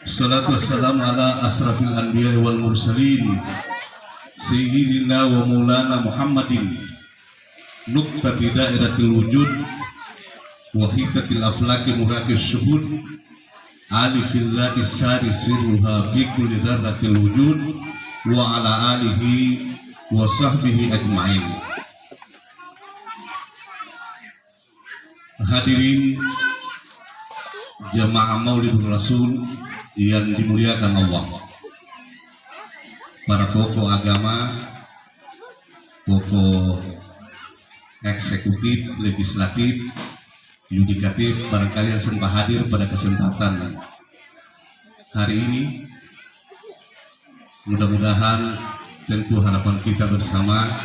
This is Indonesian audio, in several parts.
Salatu wassalamu ala asrafil anbiya wal mursalin Sayyidina wa maulana Muhammadin Nuqtati dairatil wujud Wahitatil aflaki murakis syuhud Alifillahi sari sirruha Fi kulli darratil wujud Wa ala alihi wa sahbihi ajma'in. Hadirin jamaah Maulid Rasul yang dimuliakan Allah, para tokoh agama, tokoh eksekutif, legislatif, yudikatif, barangkali yang sempat hadir pada kesempatan hari ini. Mudah-mudahan tentu harapan kita bersama,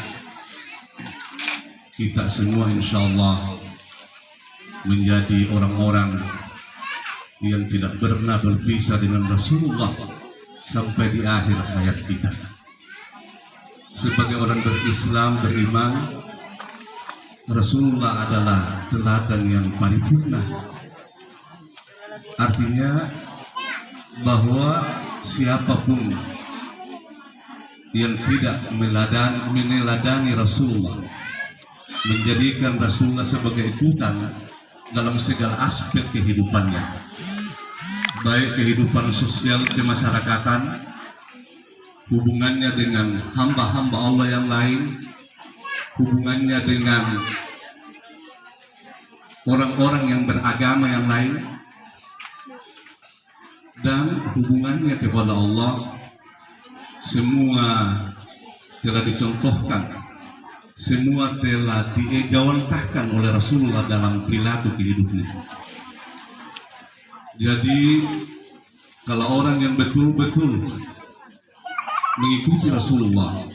kita semua insya Allah menjadi orang-orang yang tidak pernah berpisah dengan Rasulullah sampai di akhir hayat kita. Sebagai orang berislam, beriman, Rasulullah adalah teladan yang paripurna. Artinya bahwa siapapun yang tidak meneladani Rasulullah, menjadikan Rasulullah sebagai ikutan dalam segala aspek kehidupannya, baik kehidupan sosial kemasyarakatan, hubungannya dengan hamba-hamba Allah yang lain, hubungannya dengan orang-orang yang beragama yang lain, dan hubungannya kepada Allah, semua telah dicontohkan, semua telah diegawantahkan oleh Rasulullah dalam perilaku hidupnya. Jadi kalau orang yang betul-betul mengikuti Rasulullah,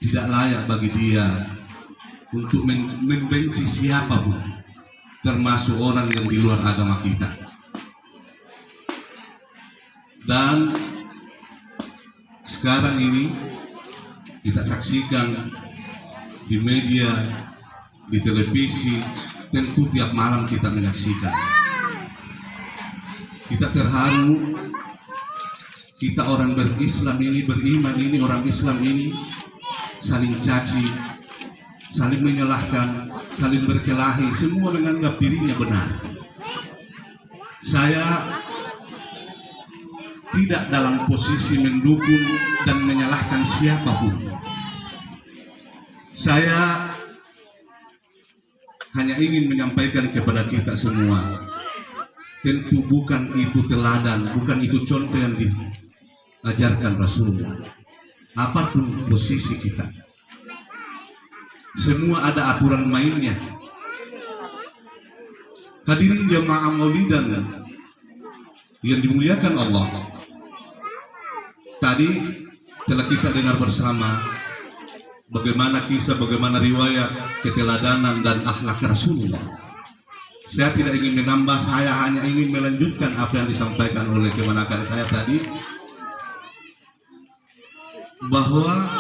tidak layak bagi dia untuk membenci siapapun, termasuk orang yang di luar agama kita. Dan sekarang ini kita saksikan di media, di televisi, tentu tiap malam kita menyaksikan. Kita terharu, kita orang berislam ini, beriman ini, orang Islam ini saling caci, saling menyalahkan, saling berkelahi, semua menganggap dirinya benar. Saya tidak dalam posisi mendukung dan menyalahkan siapapun. Saya hanya ingin menyampaikan kepada kita semua, tentu bukan itu teladan, bukan itu contoh yang diajarkan Rasulullah. Apapun posisi kita, semua ada aturan mainnya. Hadirin jamaah Maulidan yang dimuliakan Allah, tadi telah kita dengar bersama bagaimana kisah, bagaimana riwayat keteladanan dan akhlak Rasulullah. Saya tidak ingin menambah, saya hanya ingin melanjutkan apa yang disampaikan oleh kemenakan saya tadi, bahwa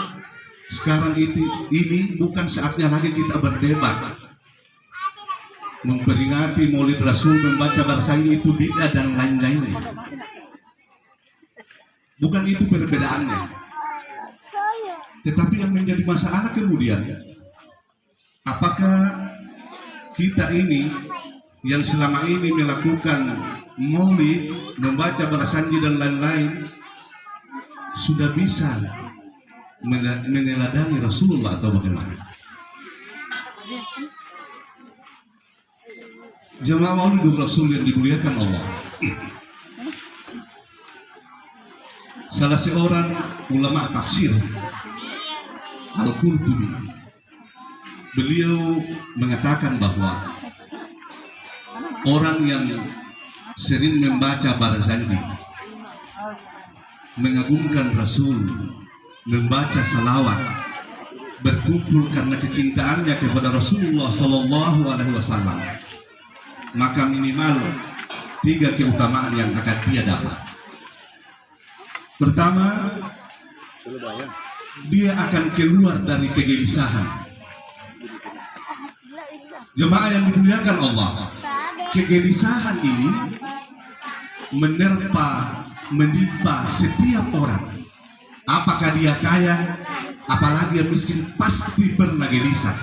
sekarang ini bukan saatnya lagi kita berdebat, memperingati Maulid Rasul, membaca barsanya itu bid'ah dan lain-lainnya. Bukan itu perbedaannya. Tetapi yang menjadi masalah kemudian, apakah kita ini yang selama ini melakukan maulid, membaca barasanji dan lain-lain, sudah bisa meneladani Rasulullah atau bagaimana? Jamaah Maulid Rasul yang dimuliakan Allah, salah seorang ulama tafsir, Al-Qurtubi, beliau mengatakan bahwa orang yang sering membaca barzanji, mengagungkan Rasul, membaca salawat, berkumpul karena kecintaannya kepada Rasulullah Sallallahu Alaihi Wasallam, maka minimal 3 keutamaan yang akan dia dapat. Pertama, dia akan keluar dari kegelisahan. Jemaah yang dimuliakan Allah, kegelisahan ini menerpa, menimpa setiap orang. Apakah dia kaya, apalagi yang miskin, pasti pernah gelisah.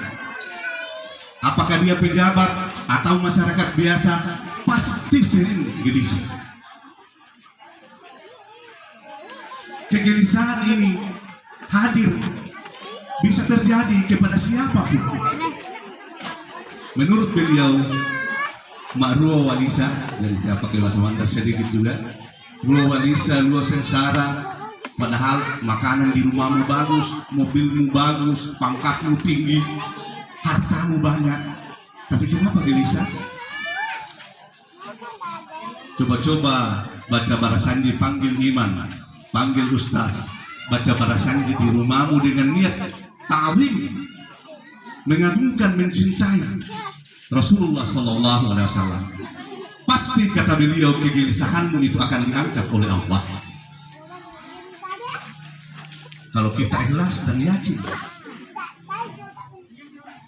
Apakah dia pejabat atau masyarakat biasa, pasti sering gelisah. Kegelisahan ini hadir, bisa terjadi kepada siapapun. Menurut beliau, Mak Ruo Walisa, dari siapa ke Mas Wanda sedikit juga, Ruo Walisa, Ruo sengsara, padahal makanan di rumahmu bagus, mobilmu bagus, pangkatmu tinggi, hartamu banyak, tapi kenapa gelisah? Coba-coba baca Barasanji, panggil Iman, panggil Ustaz, baca Barasanji di rumahmu dengan niat ta'zim, mengagungkan, mencintai Rasulullah Sallallahu Alaihi Wasallam. Pasti kata beliau, kegelisahanmu itu akan diangkat oleh Allah. Kalau kita ikhlas dan yakin.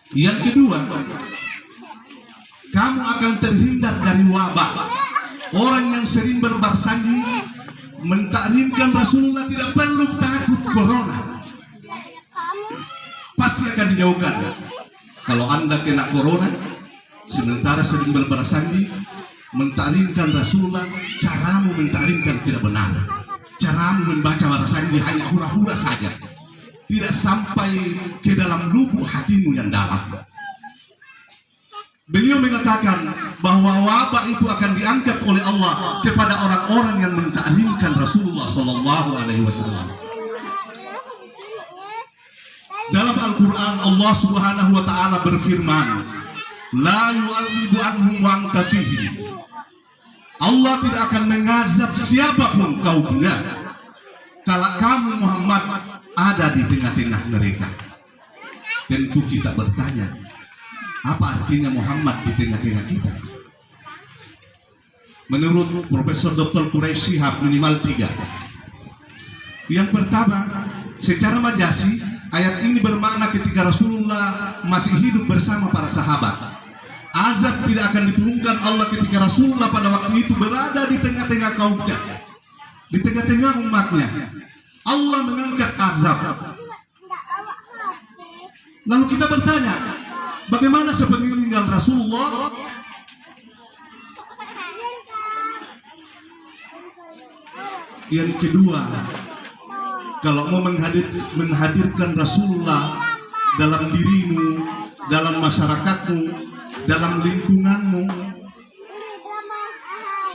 Yang kedua, kamu akan terhindar dari wabah. Orang yang sering berbarsanji, mentaklimkan Rasulullah, tidak perlu takut corona. Pasti akan dijauhkan. Kalau Anda kena corona, sementara sering berbarsanji, mentaklimkan Rasulullah, caramu mentaklimkan tidak benar. Caramu membaca Barasanji hanya hura-hura saja, tidak sampai ke dalam lubuk hatimu yang dalam. Beliau mengatakan bahwa wabah itu akan diangkat oleh Allah kepada orang-orang yang mentaklimkan Rasulullah Sallallahu Alaihi Wasallam. Dalam Al-Quran Allah Subhanahu Wa Taala berfirman, La yu'adzibu anhum wa anta fihi. Allah tidak akan mengazab siapapun kaumnya kalau kamu Muhammad ada di tengah-tengah mereka. Tentu kita bertanya, apa artinya Muhammad di tengah-tengah kita? Menurut Profesor Dr. Quraisy Shihab minimal 3. Yang pertama, secara majasi ayat ini bermakna ketika Rasulullah masih hidup bersama para sahabat, azab tidak akan diturunkan Allah ketika Rasulullah pada waktu itu berada di tengah-tengah kaumnya, di tengah-tengah umatnya. Allah mengangkat azab. Lalu kita bertanya, bagaimana sepeninggal Rasulullah? Yang kedua, kalau mau menghadirkan Rasulullah dalam dirimu, dalam masyarakatmu, dalam lingkunganmu,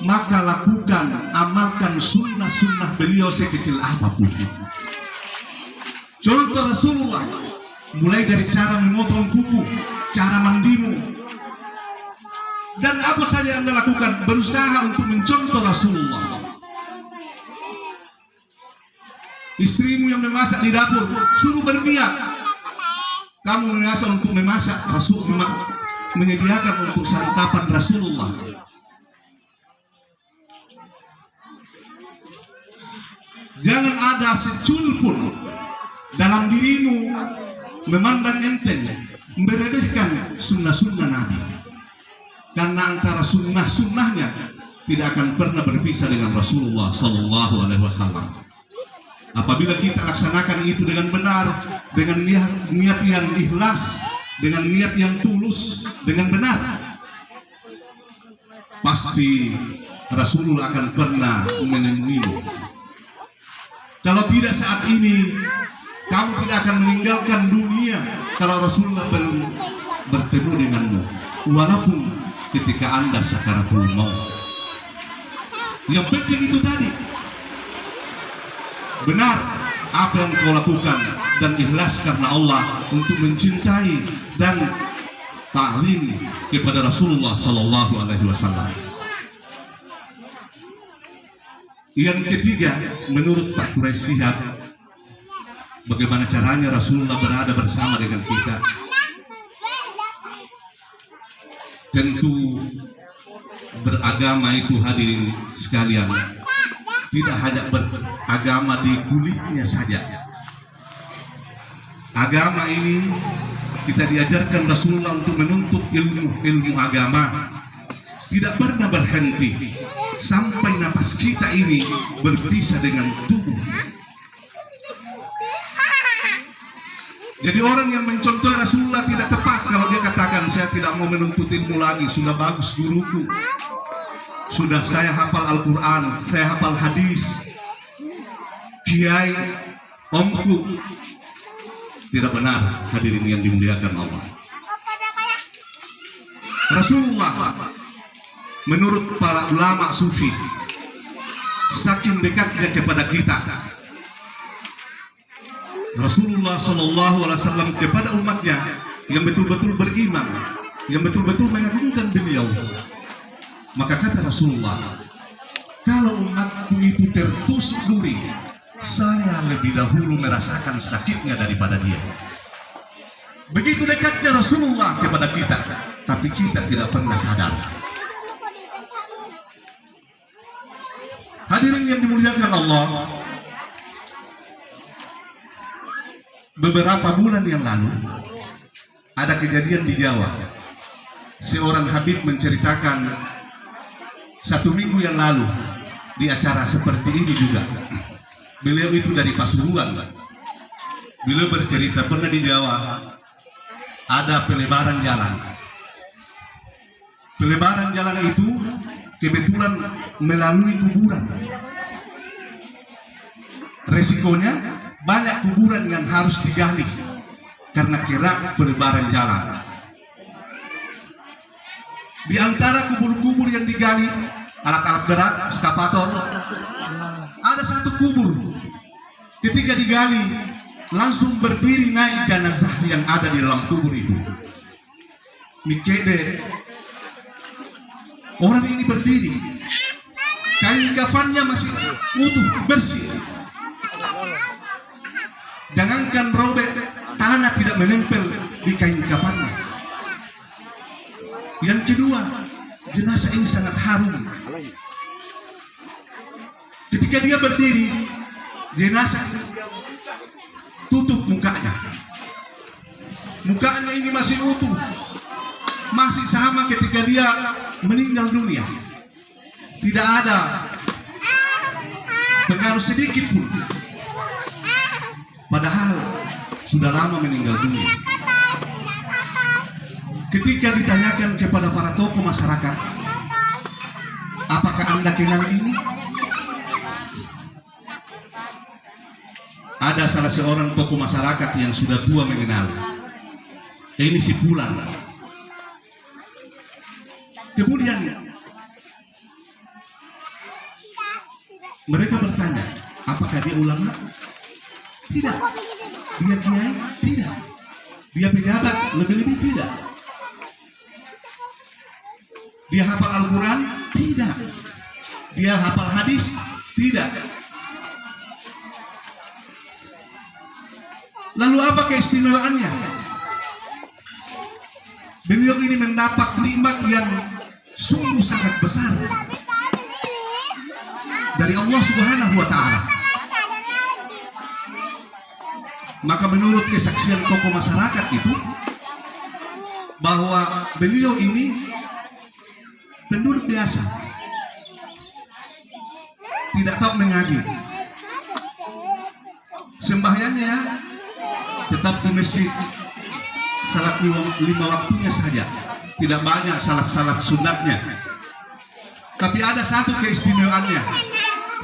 maka lakukan, amalkan sunnah-sunnah beliau sekecil apapun. Contoh Rasulullah, mulai dari cara memotong kuku, cara mandimu, dan apa saja yang Anda lakukan, berusaha untuk mencontoh Rasulullah. Istrimu yang memasak di dapur, suruh berniat kamu memasak untuk memasak Rasulullah, menyediakan untuk santapan Rasulullah. Jangan ada secul pun dalam dirimu memandang enteng, meremehkan sunnah-sunnah Nabi, karena antara sunnah-sunnahnya tidak akan pernah berpisah dengan Rasulullah Sallallahu Alaihi Wasallam. Apabila kita laksanakan itu dengan benar, dengan niat yang ikhlas, dengan niat yang tulus, dengan benar, pasti Rasulullah akan pernah menemuimu. Kalau tidak saat ini, kamu tidak akan meninggalkan dunia kalau Rasulullah bertemu denganmu, walaupun ketika Anda sakaratul maut. Yang penting itu tadi, benar apa yang kau lakukan dan ikhlas karena Allah untuk mencintai dan ta'lim kepada Rasulullah Sallallahu Alaihi Wasallam. Yang ketiga, menurut Pak Quraisy Shihab, bagaimana caranya Rasulullah berada bersama dengan kita? Tentu beragama itu, hadirin sekalian, tidak hanya beragama di kulitnya saja. Agama ini kita diajarkan Rasulullah untuk menuntut ilmu agama, tidak pernah berhenti sampai napas kita ini berpisah dengan tubuh. Jadi orang yang mencontoh Rasulullah tidak tepat kalau dia katakan saya tidak mau menuntut ilmu lagi, sudah bagus guruku, sudah saya hafal Al-Quran, saya hafal hadis, kiai, omku. Tidak benar, hadirin yang dimuliakan Allah. Rasulullah menurut para ulama sufi saking dekatnya kepada kita, Rasulullah Shallallahu Alaihi Wasallam kepada umatnya yang betul-betul beriman, yang betul-betul mengagungkan beliau. Maka kata Rasulullah, kalau umatku itu tertusuk duri, saya lebih dahulu merasakan sakitnya daripada dia. Begitu dekatnya Rasulullah kepada kita, tapi kita tidak pernah sadar. Hadirin yang dimuliakan Allah, beberapa bulan yang lalu ada kejadian di Jawa. Seorang Habib menceritakan 1 minggu yang lalu di acara seperti ini juga. Beliau itu dari Pasuruan. Beliau bercerita pernah di Jawa ada pelebaran jalan. Pelebaran jalan itu kebetulan melalui kuburan. Resikonya banyak kuburan yang harus digali karena kira pelebaran jalan. Di antara kubur-kubur yang digali, alat-alat berat, ekskavator, ada satu kubur. Ketika digali, langsung berdiri naik jenazah yang ada di dalam kubur itu. Mikede, orang ini berdiri, kain kafannya masih utuh, bersih. Jangankan robek, tanah tidak menempel di kain kafannya. Yang kedua, jenazah ini sangat harum. Ketika dia berdiri, jenazah tutup mukanya. Mukanya ini masih utuh, masih sama ketika dia meninggal dunia. Tidak ada pengaruh sedikit pun. Padahal sudah lama meninggal dunia. Ketika ditanyakan kepada para tokoh masyarakat, apakah Anda kenal ini? Ada salah seorang tokoh masyarakat yang sudah tua mengenal. Ini si Pulan. Kemudian mereka bertanya, apakah dia ulama? Tidak. Dia kiai? Tidak. Dia pejabat? Lebih-lebih tidak. Dia hafal Al-Quran? Tidak. Dia hafal hadis? Tidak. Lalu apa keistimewaannya? Beliau ini mendapat nikmat yang sungguh sangat besar dari Allah Subhanahu wa Ta'ala. Maka menurut kesaksian tokoh masyarakat itu, bahwa beliau ini penduduk biasa, tidak tahu mengaji, sembahyangnya tetap di masjid, salat 5 waktunya saja, tidak banyak salat-salat sunatnya. Tapi ada satu keistimewaannya,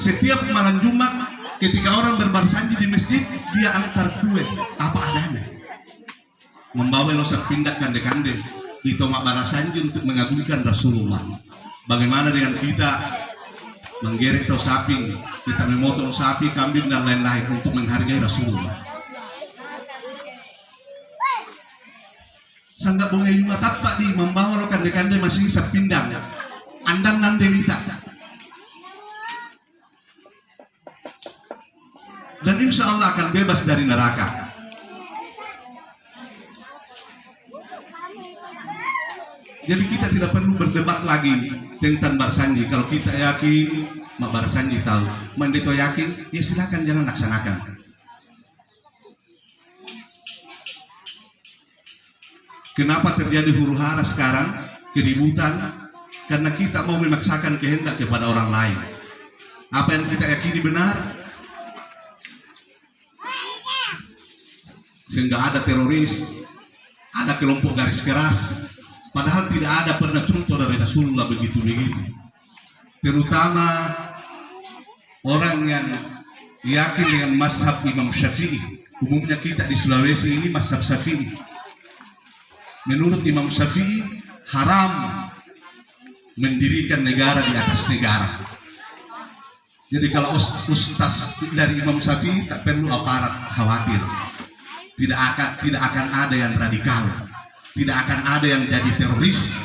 setiap malam Jumat ketika orang berbarsanji di masjid, dia antar kue apa adanya, membawa losak pindah kande-kande itu mak barasanji untuk mengagungkan Rasulullah. Bagaimana dengan kita menggerek atau sapi, kita memotong sapi, kambing dan lain-lain untuk menghargai Rasulullah. Sanggak bunga juga tapak di membawa lo kande-kande masih bisa pindang andang dan delita. Dan insya Allah akan bebas dari neraka. Jadi kita tidak perlu berdebat lagi tentang barsanji. Kalau kita yakin, mak barsanji tahu. Mandito yakin, ya silakan jangan laksanakan. Kenapa terjadi huru hara sekarang, keributan? karena kita mau memaksakan kehendak kepada orang lain. Apa yang kita yakini benar, sehingga ada teroris, ada kelompok garis keras, padahal tidak ada pernah contoh dari Rasulullah begitu-begitu. Terutama orang yang yakin dengan mazhab Imam Syafi'i. Umumnya kita di Sulawesi ini mazhab Syafi'i. Menurut Imam Syafi'i haram mendirikan negara di atas negara. Jadi kalau ustaz dari Imam Syafi'i tak perlu aparat khawatir. Tidak akan ada yang radikal, tidak akan ada yang jadi teroris.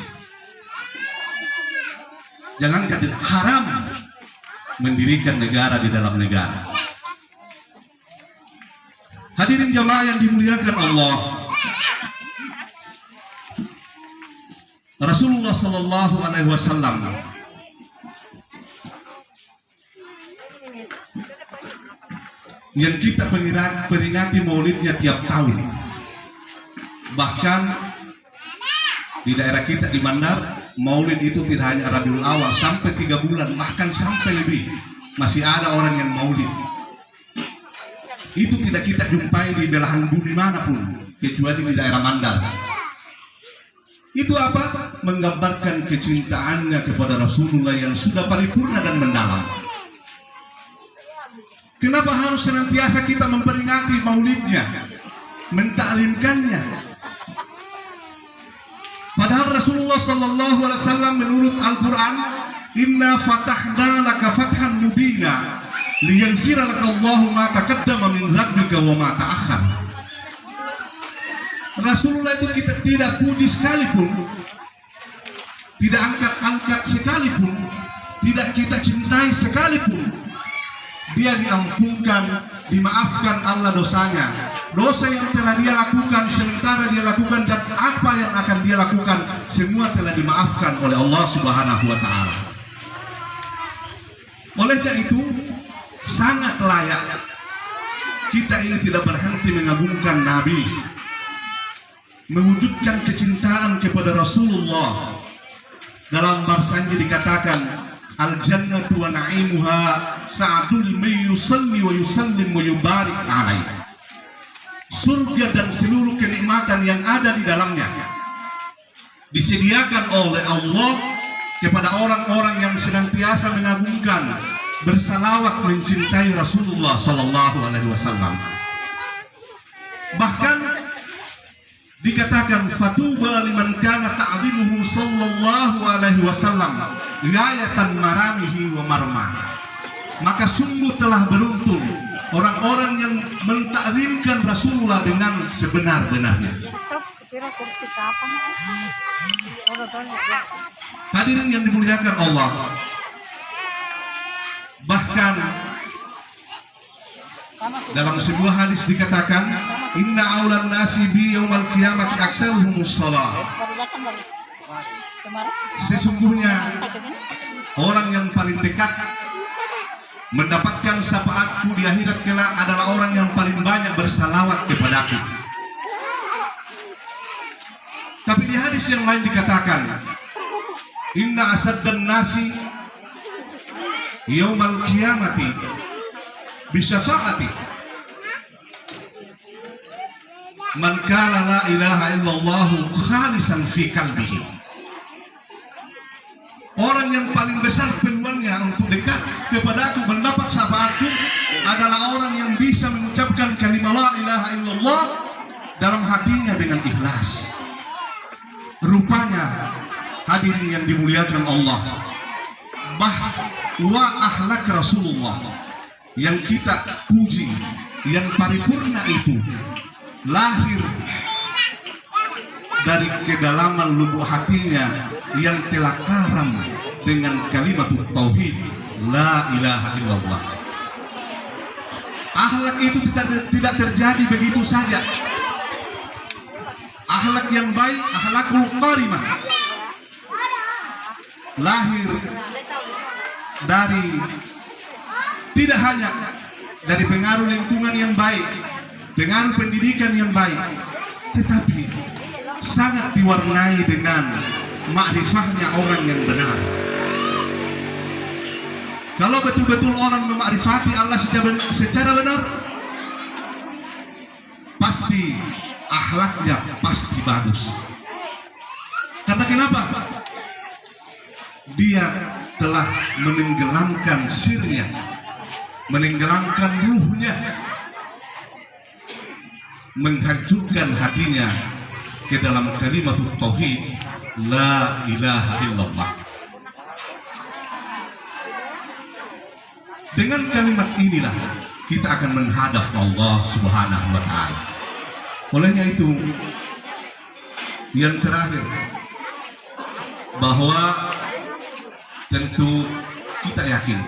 Jangankan tidak haram mendirikan negara di dalam negara. Hadirin jamaah yang dimuliakan Allah, Rasulullah Sallallahu Alaihi Wasallam yang kita peringati maulidnya tiap tahun. Bahkan di daerah kita di Mandar, maulid itu tidak hanya Rabiul Awal, sampai 3 bulan, bahkan sampai lebih masih ada orang yang maulid. Itu tidak kita jumpai di belahan bumi manapun, kecuali di daerah Mandar. Itu apa? Menggambarkan kecintaannya kepada Rasulullah yang sudah paripurna dan mendalam. Kenapa harus senantiasa kita memperingati maulidnya, mentaklimkannya? Padahal Rasulullah Sallallahu Alaihi Wasallam menurut Al-Quran, Inna fatahna laka fathan mubina liyaghfira laka Allahu ma taqaddama min dzambika wa ma ta'akhkhar. Rasulullah itu kita tidak puji sekalipun, tidak angkat-angkat sekalipun, tidak kita cintai sekalipun. Dia diampunkan, dimaafkan Allah dosanya. Dosa yang telah dia lakukan, sementara dia lakukan, dan apa yang akan dia lakukan, semua telah dimaafkan oleh Allah Subhanahu wa Ta'ala. Oleh karena itu, sangat layak kita ini tidak berhenti mengagungkan Nabi, mewujudkan kecintaan kepada Rasulullah. Dalam Barsanji dikatakan, Al-jannatu wa na'imuha sa'adul may yusalli wa yusallim wa yubarik alaih. Surga dan seluruh kenikmatan yang ada di dalamnya disediakan oleh Allah kepada orang-orang yang senantiasa mengagungkan, bersalawat, mencintai Rasulullah Sallallahu Alaihi Wasallam. Bahkan dikatakan fatuba liman kana ta'zimuhu Sallallahu Alaihi Wasallam gayatan maramihi wa marma. Maka sungguh telah beruntung orang-orang yang mentaklimkan Rasulullah dengan sebenar-benarnya. Hadirin yang dimuliakan Allah, bahkan dalam sebuah hadis dikatakan, Inna aulan nasi bi yaumal qiyamati aktsaruhumus shalah. Sesungguhnya orang yang paling dekat mendapatkan syafaatku di akhirat kelak adalah orang yang paling banyak bersalawat kepadaku. Tapi di hadis yang lain dikatakan, Inna asaddan nasi yaumal qiyamati bisyafaati man qala la ilaha illallah khalisan fi qalbihi. Orang yang paling besar peluangnya untuk dekat kepadaku, mendapat syafaatku, adalah orang yang bisa mengucapkan kalimat la ilaha illallah dalam hatinya dengan ikhlas. Rupanya hadirin yang dimuliakan Allah, bahwa akhlak Rasulullah yang kita puji, yang paripurna itu lahir dari kedalaman lubuk hatinya yang telah karam dengan kalimat tauhid la ilaha illallah. Akhlak itu tidak terjadi begitu saja. Akhlak yang baik, akhlakul karimah, lahir dari tidak hanya dari pengaruh lingkungan yang baik, pengaruh pendidikan yang baik, tetapi sangat diwarnai dengan makrifahnya orang yang benar. Kalau betul-betul orang memakrifati Allah secara benar, pasti akhlaknya pasti bagus. Karena kenapa? Dia telah menenggelamkan sirnya, menenggelamkan ruhnya, menghancurkan hatinya ke dalam kalimat tauhid la ilaha illallah. Dengan kalimat inilah kita akan menghadap Allah Subhanahu wa Ta'ala. Olehnya itu, yang terakhir, bahwa tentu kita yakin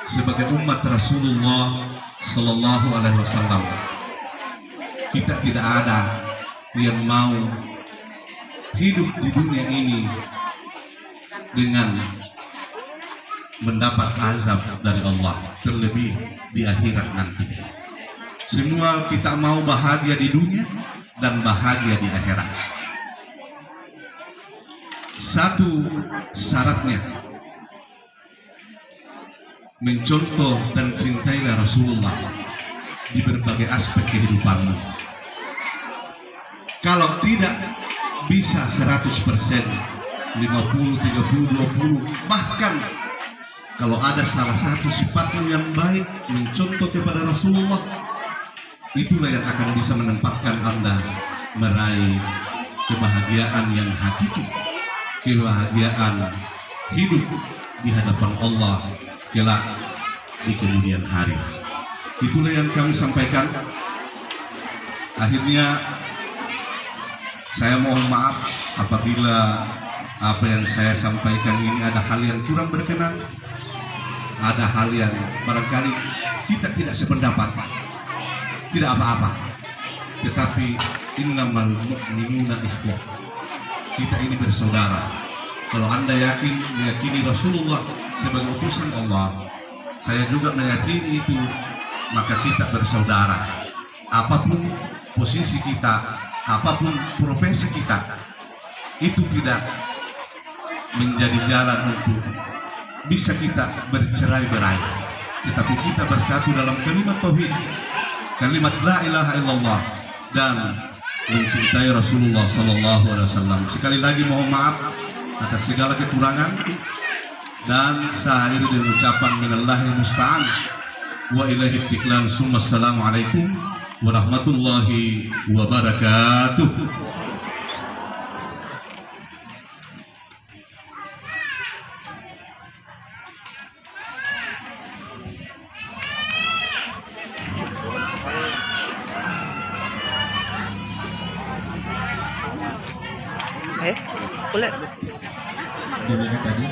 sebagai umat Rasulullah Sallallahu Alaihi Wasallam, kita tidak ada yang mau hidup di dunia ini dengan mendapat azab dari Allah, terlebih di akhirat nanti. Semua kita mau bahagia di dunia dan bahagia di akhirat. Satu syaratnya, mencontoh dan cintailah Rasulullah di berbagai aspek kehidupanmu. Kalau tidak bisa 100%, 50, 30, 20, bahkan kalau ada salah satu sifatmu yang baik, mencontoh kepada Rasulullah, itulah yang akan bisa menempatkan Anda meraih kebahagiaan yang hakiki, kebahagiaan hidup di hadapan Allah kelak di kemudian hari. Itulah yang kami sampaikan. Akhirnya saya mohon maaf apabila apa yang saya sampaikan ini ada hal yang kurang berkenan, ada hal yang barangkali kita tidak sependapat, tidak apa-apa. Tetapi innamal mu'minuna ikhwah, kita ini bersaudara. Kalau Anda meyakini Rasulullah sebagai utusan Allah, saya juga meyakini itu, maka kita bersaudara. Apapun posisi kita, apapun profesi kita, itu tidak menjadi jalan untuk bisa kita bercerai-berai, tetapi kita bersatu dalam kalimat tauhid, kalimat la ilaha illallah, dan mencintai Rasulullah Sallallahu Alaihi Wasallam. Sekali lagi mohon maaf atas segala kekurangan, dan saya akhiri dengan ucapan minallahil musta'an wa ilaihi tiqlan. Assalamualaikum warahmatullahi wabarakatuh. Boleh. Dilihat tadi